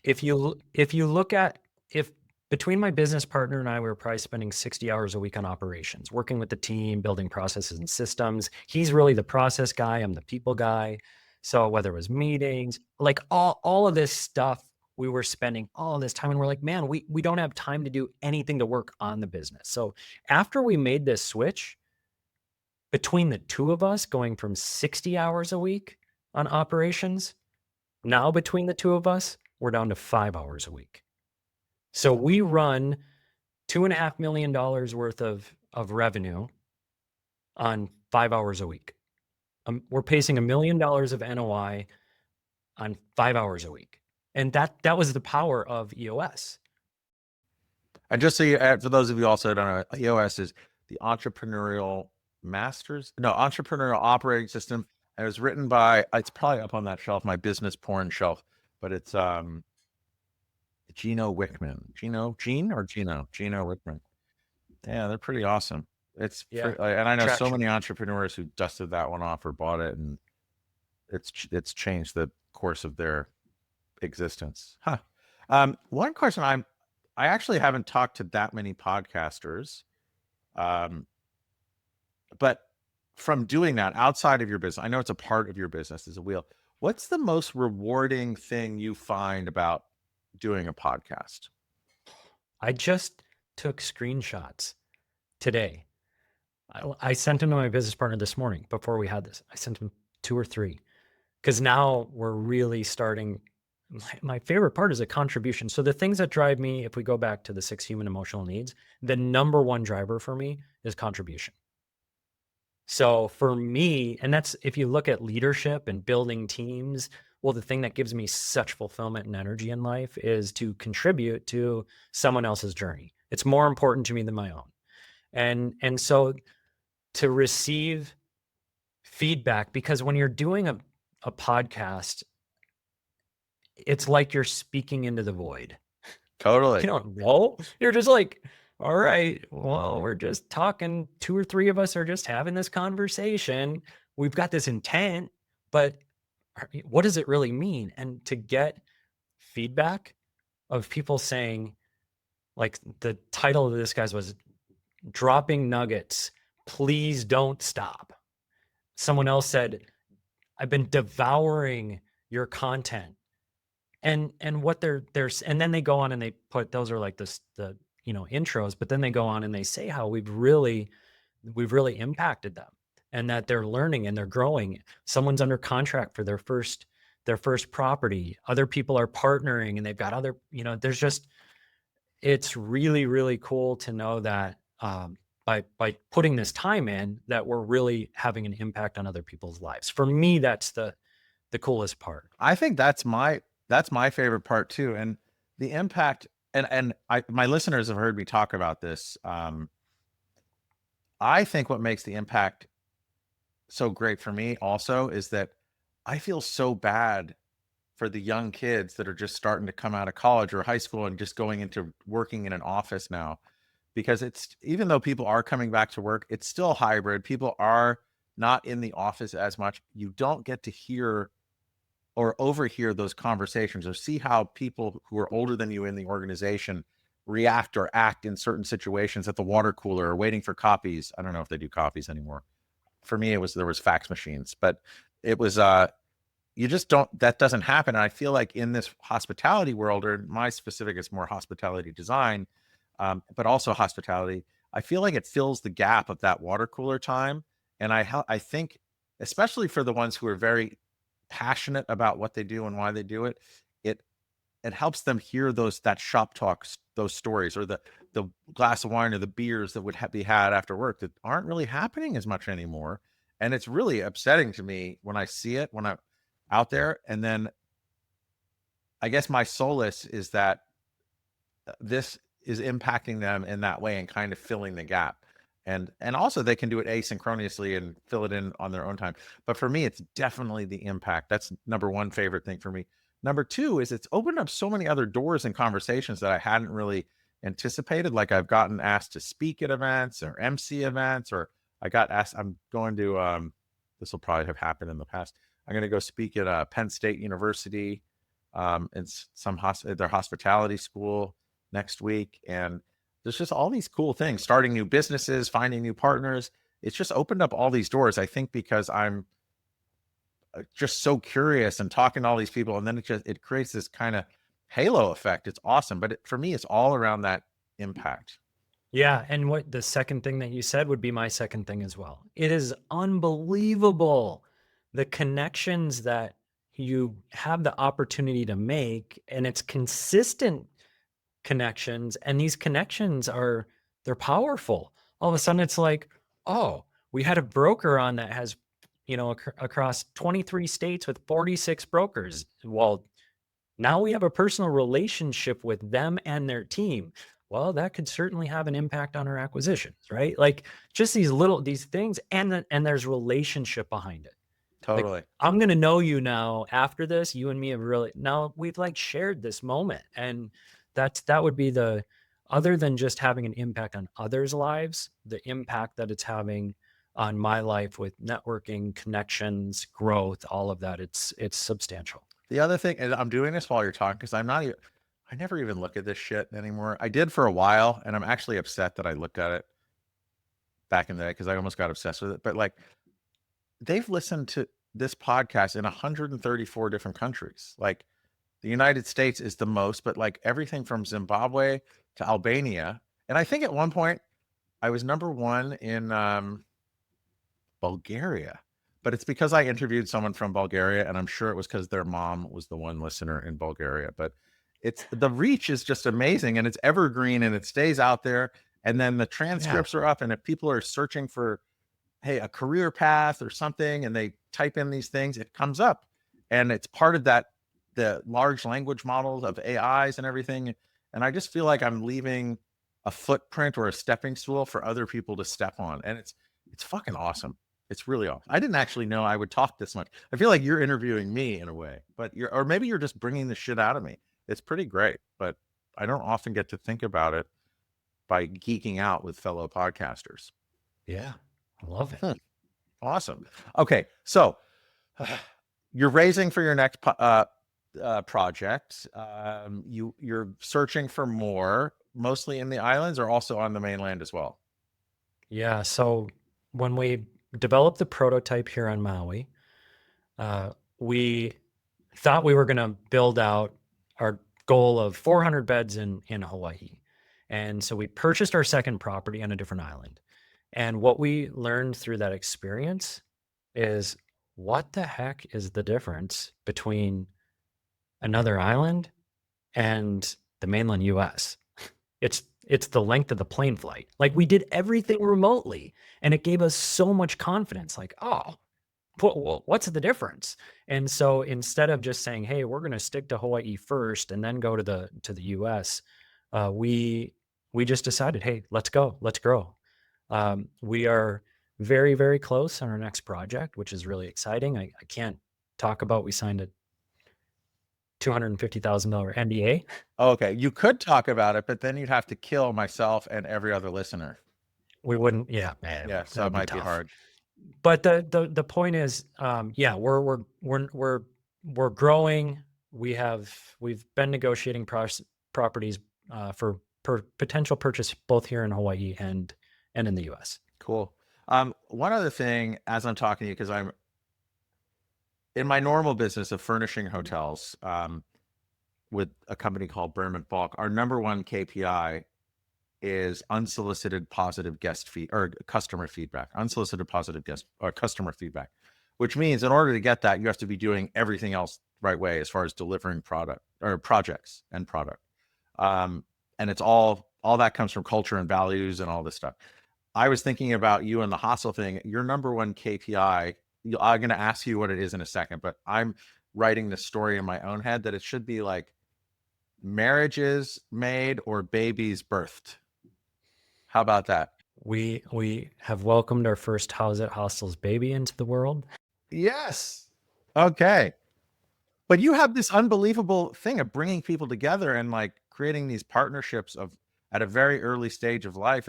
Speaker 2: If you look at, if between my business partner and I, we were probably spending 60 hours a week on operations, working with the team, building processes and systems. He's really the process guy. I'm the people guy. So whether it was meetings, like all of this stuff, we were spending all of this time and we're like, man, we don't have time to do anything to work on the business. So after we made this switch, between the two of us going from 60 hours a week on operations, now between the two of us, we're down to 5 hours a week. So we run $2.5 million worth of revenue on 5 hours a week. We're pacing $1 million of NOI on 5 hours a week. And that was the power of EOS.
Speaker 1: And just so for those of you also don't know, EOS is the Entrepreneurial Entrepreneurial Operating System. And it was written by, it's probably up on that shelf, my business porn shelf, but it's Gino Wickman. Gino Wickman. Yeah, they're pretty awesome. And I know so many entrepreneurs who dusted that one off or bought it, and it's changed the course of their existence. One question I actually haven't talked to that many podcasters, but from doing that outside of your business, I know it's a part of your business as a wheel. What's the most rewarding thing you find about doing a podcast?
Speaker 2: I just took screenshots today. I sent them to my business partner this morning before we had this. I sent him 2 or 3 because now we're really starting. my favorite part is a contribution. So the things that drive me, if we go back to the 6 human emotional needs, the number one driver for me is contribution. So for me, and that's if you look at leadership and building teams, well, the thing that gives me such fulfillment and energy in life is to contribute to someone else's journey. It's more important to me than my own. And so to receive feedback, because when you're doing a podcast, it's like you're speaking into the void.
Speaker 1: Totally.
Speaker 2: You don't know. You're just like, all right, well, we're just talking. 2 or 3 of us are just having this conversation. We've got this intent, but what does it really mean? And to get feedback of people saying, like the title of this guy's was Dropping Nuggets, Please Don't Stop. Someone else said, I've been devouring your content. And what there's and then they go on and they put, those are like the intros, but then they go on and they say how we've really impacted them, and that they're learning and they're growing. Someone's under contract for their first property. Other people are partnering and they've got other, there's just, it's really, really cool to know that by putting this time in, that we're really having an impact on other people's lives. For me, that's the coolest part.
Speaker 1: I think that's my favorite part too. And the impact, and my listeners have heard me talk about this. I think what makes the impact so great for me also is that I feel so bad for the young kids that are just starting to come out of college or high school and just going into working in an office now, because it's, even though people are coming back to work, it's still hybrid. People are not in the office as much. You don't get to hear or overhear those conversations or see how people who are older than you in the organization react or act in certain situations at the water cooler or waiting for copies. I don't know if they do copies anymore. For me, there was fax machines, but it was, you just don't, that doesn't happen. And I feel like in this hospitality world, or my specific, it's more hospitality design, but also hospitality, I feel like it fills the gap of that water cooler time. And I think, especially for the ones who are very passionate about what they do and why they do it, it helps them hear that shop talks, those stories, or the glass of wine or the beers that would be had after work that aren't really happening as much anymore. And it's really upsetting to me when I see it, when I'm out there. And then I guess my solace is that this is impacting them in that way and kind of filling the gap. And also they can do it asynchronously and fill it in on their own time. But for me, it's definitely the impact. That's number one favorite thing for me. Number two is it's opened up so many other doors and conversations that I hadn't really anticipated. Like I've gotten asked to speak at events or MC events, or I got asked, I'm going to, this will probably have happened in the past. I'm going to go speak at Penn State University, in their hospitality school next week. And there's just all these cool things, starting new businesses, finding new partners. It's just opened up all these doors, I think, because I'm just so curious and talking to all these people. And then it creates this kind of halo effect. It's awesome. But for me, it's all around that impact.
Speaker 2: Yeah. And what the second thing that you said would be my second thing as well. It is unbelievable the connections that you have the opportunity to make, and it's consistent connections. And these connections they're powerful. All of a sudden it's like, oh, we had a broker on that has, across 23 states with 46 brokers. Well, now we have a personal relationship with them and their team. Well, that could certainly have an impact on our acquisitions, right? Like just these things, and there's relationship behind it. Like,
Speaker 1: Totally.
Speaker 2: I'm going to know you now after this. You and me have now we've like shared this moment. And that would be other than just having an impact on others' lives, the impact that it's having on my life with networking, connections, growth, all of that. It's substantial.
Speaker 1: The other thing, and I'm doing this while you're talking, because I never even look at this shit anymore. I did for a while, and I'm actually upset that I looked at it back in the day because I almost got obsessed with it. But like, they've listened to this podcast in 134 different countries. Like the United States is the most, but like everything from Zimbabwe to Albania. And I think at one point I was number one in Bulgaria. but it's because I interviewed someone from Bulgaria, and I'm sure it was because their mom was the one listener in Bulgaria. But it's the reach is just amazing, and it's evergreen, and it stays out there. And then the
Speaker 2: Yeah.
Speaker 1: transcripts are up, and if people are searching for, hey, a career path or something, and they type in these things, it comes up, and it's part of that, the large language models of AIs and everything. And I just feel like I'm leaving a footprint or a stepping stool for other people to step on, and it's fucking awesome. It's really awesome. I didn't actually know I would talk this much. I feel like you're interviewing me in a way, but you're, or maybe you're just bringing the shit out of me. It's pretty great, but I don't often get to think about it by geeking out with fellow podcasters.
Speaker 2: Yeah. I love it.
Speaker 1: Awesome. Okay, so you're raising for your next project. You're searching for more, mostly in the islands or also on the mainland as well.
Speaker 2: Yeah. So when we developed the prototype here on Maui, we thought we were going to build out our goal of 400 beds in Hawaii. And so we purchased our second property on a different island. And what we learned through that experience is, what the heck is the difference between another island and the mainland US? It's the length of the plane flight. Like, we did everything remotely, and it gave us so much confidence. Like, oh, what's the difference? And so instead of just saying, hey, we're going to stick to Hawaii first and then go to the US, we just decided, hey, let's go, let's grow. We are very, very close on our next project, which is really exciting. I can't talk about, we signed a $250,000 NDA.
Speaker 1: Okay, you could talk about it, but then you'd have to kill myself and every other listener.
Speaker 2: We wouldn't, yeah, man,
Speaker 1: Yeah,
Speaker 2: that
Speaker 1: so it
Speaker 2: would be
Speaker 1: might be
Speaker 2: tough.
Speaker 1: hard.
Speaker 2: But the point is, yeah, we're growing. We've been negotiating properties for potential purchase both here in Hawaii and in the US.
Speaker 1: Cool. One other thing, as I'm talking to you, because I'm in my normal business of furnishing hotels, with a company called Berman Bulk, our number one KPI is unsolicited positive guest feed or customer feedback, unsolicited positive guest or customer feedback, which means in order to get that, you have to be doing everything else the right way as far as delivering product or projects and product. And it's all that comes from culture and values and all this stuff. I was thinking about you and the hostel thing. Your number one KPI, I'm going to ask you what it is in a second, but I'm writing the story in my own head that it should be like marriages made or babies birthed. How about that?
Speaker 2: We have welcomed our first Howzit Hostels baby into the world.
Speaker 1: Yes. Okay. But you have this unbelievable thing of bringing people together and like creating these partnerships of at a very early stage of life.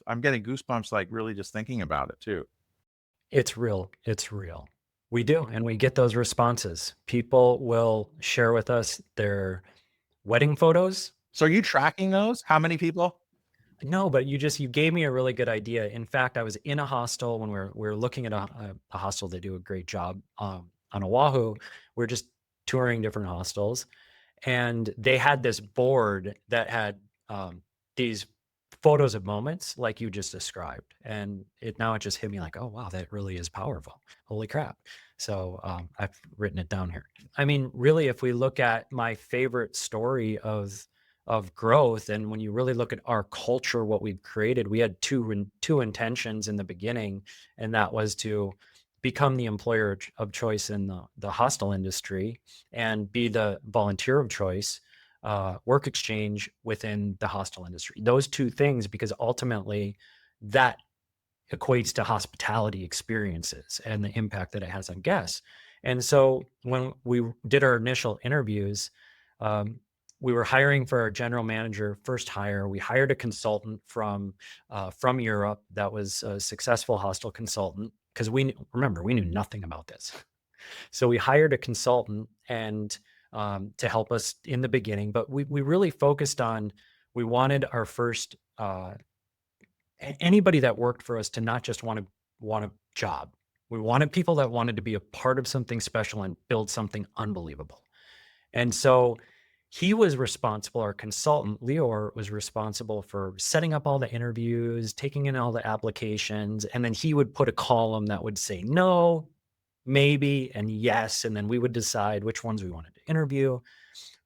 Speaker 1: I'm getting goosebumps like really just thinking about it too.
Speaker 2: It's real. It's real. We do, and we get those responses. People will share with us their wedding photos.
Speaker 1: So are you tracking those? How many people?
Speaker 2: No, but you gave me a really good idea. In fact, I was in a hostel when we were looking at a hostel. They do a great job on Oahu. We're just touring different hostels, and they had this board that had these photos of moments like you just described, and it just hit me like, oh wow, that really is powerful. Holy crap. So I've written it down here. I mean, really, if we look at my favorite story of growth, and when you really look at our culture, what we've created, we had two intentions in the beginning, and that was to become the employer of choice in the hostel industry and be the volunteer of choice work exchange within the hostel industry. Those two things, because ultimately that equates to hospitality experiences and the impact that it has on guests. And so when we did our initial interviews, we were hiring for our general manager, first hire. We hired a consultant from Europe that was a successful hostel consultant, because we knew nothing about this. So we hired a consultant and to help us in the beginning, but we really focused on, we wanted our first anybody that worked for us to not just want a job. We wanted people that wanted to be a part of something special and build something unbelievable. And so He was responsible, our consultant, Leor, was responsible for setting up all the interviews, taking in all the applications, and then he would put a column that would say no, maybe, and yes, and then we would decide which ones we wanted to interview.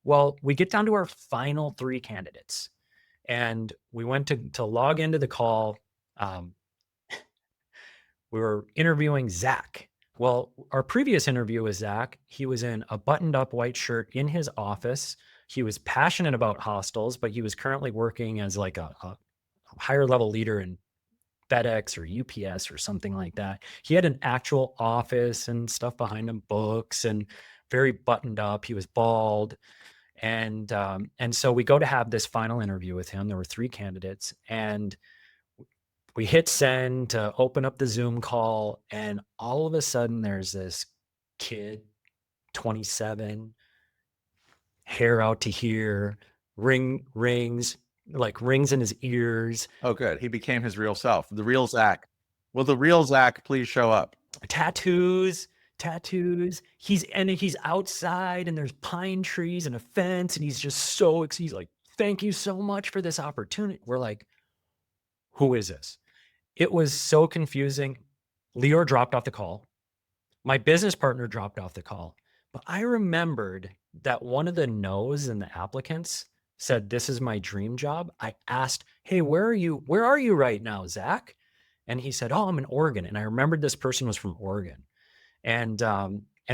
Speaker 2: Well, we get down to our final 3 candidates, and we went to log into the call. Um, we were interviewing Zach. Well, our previous interview with Zach, he was in a buttoned up white shirt in his office. He was passionate about hostels, but he was currently working as like a higher level leader in FedEx or UPS or something like that. He had an actual office and stuff behind him, books, and very buttoned up. He was bald. And so we go to have this final interview with him. There were 3 candidates, and we hit send to open up the Zoom call, and all of a sudden there's this kid, 27, hair out to here, rings in his ears,
Speaker 1: Oh, good. He became his real self, the real Zach. Will the real Zach please show up?
Speaker 2: tattoos. He's outside, and there's pine trees and a fence, and he's just so excited. He's like, "Thank you so much for this opportunity." We're like, "Who is this?" It was so confusing. Leor dropped off the call. My business partner dropped off the call. But I remembered that one of the no's in the applicants said, "This is my dream job." I asked, "Hey, where are you? Where are you right now, Zach?" And he said, "Oh, I'm in Oregon." And I remembered this person was from Oregon. And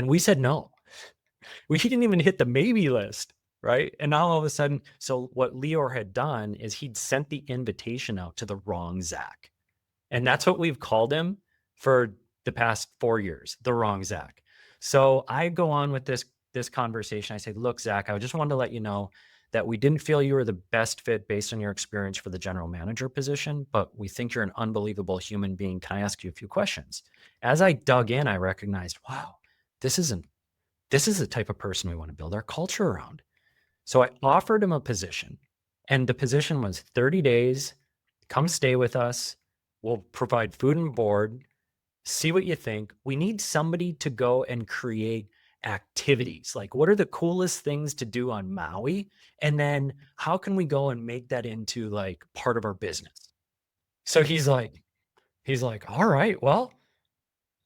Speaker 2: we said no. We didn't even hit the maybe list, right? And now all of a sudden, so what Leor had done is he'd sent the invitation out to the wrong Zach. And that's what we've called him for the past 4 years, the wrong Zach. So I go on with this conversation. I say, "Look, Zach, I just wanted to let you know that we didn't feel you were the best fit based on your experience for the general manager position, but we think you're an unbelievable human being. Can I ask you a few questions?" As I dug in, I recognized, wow, this is the type of person we want to build our culture around. So I offered him a position, and the position was 30 days, come stay with us. We'll provide food and board. See what you think. We need somebody to go and create activities. Like, what are the coolest things to do on Maui? And then how can we go and make that into like part of our business? So he's like, "All right, well,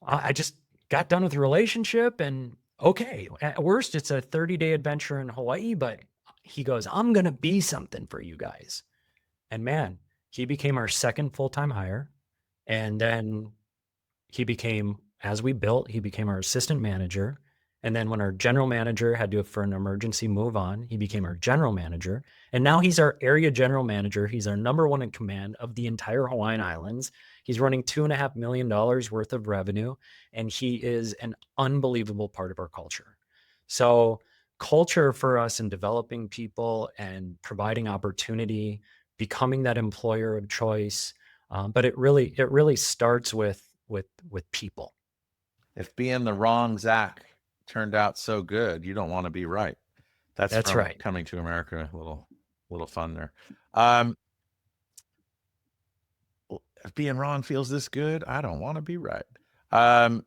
Speaker 2: I just got done with a relationship, and okay, at worst, it's a 30-day adventure in Hawaii, but," he goes, "I'm going to be something for you guys." And man, he became our second full-time hire. And then as we built, he became our assistant manager. And then when our general manager had to, for an emergency, move on, he became our general manager. And now he's our area general manager. He's our number one in command of the entire Hawaiian Islands. He's running $2.5 million worth of revenue, and he is an unbelievable part of our culture. So culture for us in developing people and providing opportunity, becoming that employer of choice. But it really starts with people.
Speaker 1: If being the wrong Zach turned out so good, you don't want to be right. That's from
Speaker 2: right.
Speaker 1: Coming to America. Little fun there. Um, if being wrong feels this good, I don't want to be right. Awesome.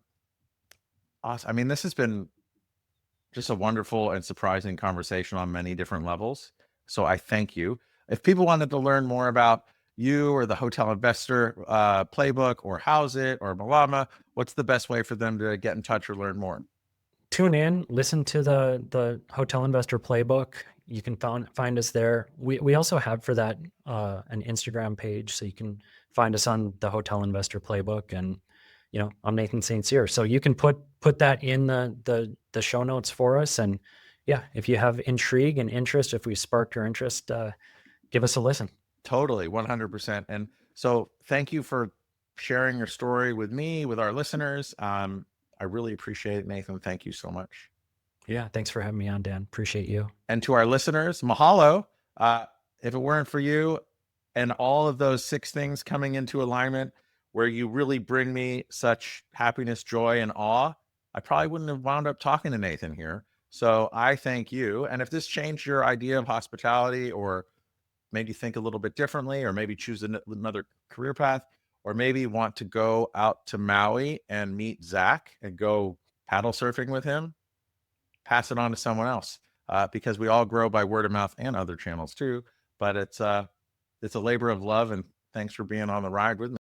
Speaker 1: I mean, this has been just a wonderful and surprising conversation on many different levels. So I thank you. If people wanted to learn more about you or the Hotel Investor playbook or Howzit or Malama, what's the best way for them to get in touch or learn more?
Speaker 2: Tune in, listen to the Hotel Investor playbook. You can find us there. We also have for that an Instagram page, so you can find us on the Hotel Investor playbook. And I'm Nathan St. Cyr, so you can put that in the show notes for us. And yeah, if you have intrigue and interest, if we sparked your interest, give us a listen.
Speaker 1: Totally, 100%. And so thank you for sharing your story with me, with our listeners. I really appreciate it, Nathan. Thank you so much.
Speaker 2: Yeah, thanks for having me on, Dan. Appreciate you.
Speaker 1: And to our listeners, mahalo. If it weren't for you and all of those 6 things coming into alignment, where you really bring me such happiness, joy, and awe, I probably wouldn't have wound up talking to Nathan here. So I thank you. And if this changed your idea of hospitality, or made you think a little bit differently, or maybe choose another career path, or maybe want to go out to Maui and meet Zach and go paddle surfing with him, pass it on to someone else. because we all grow by word of mouth and other channels too. But it's a labor of love, and thanks for being on the ride with me.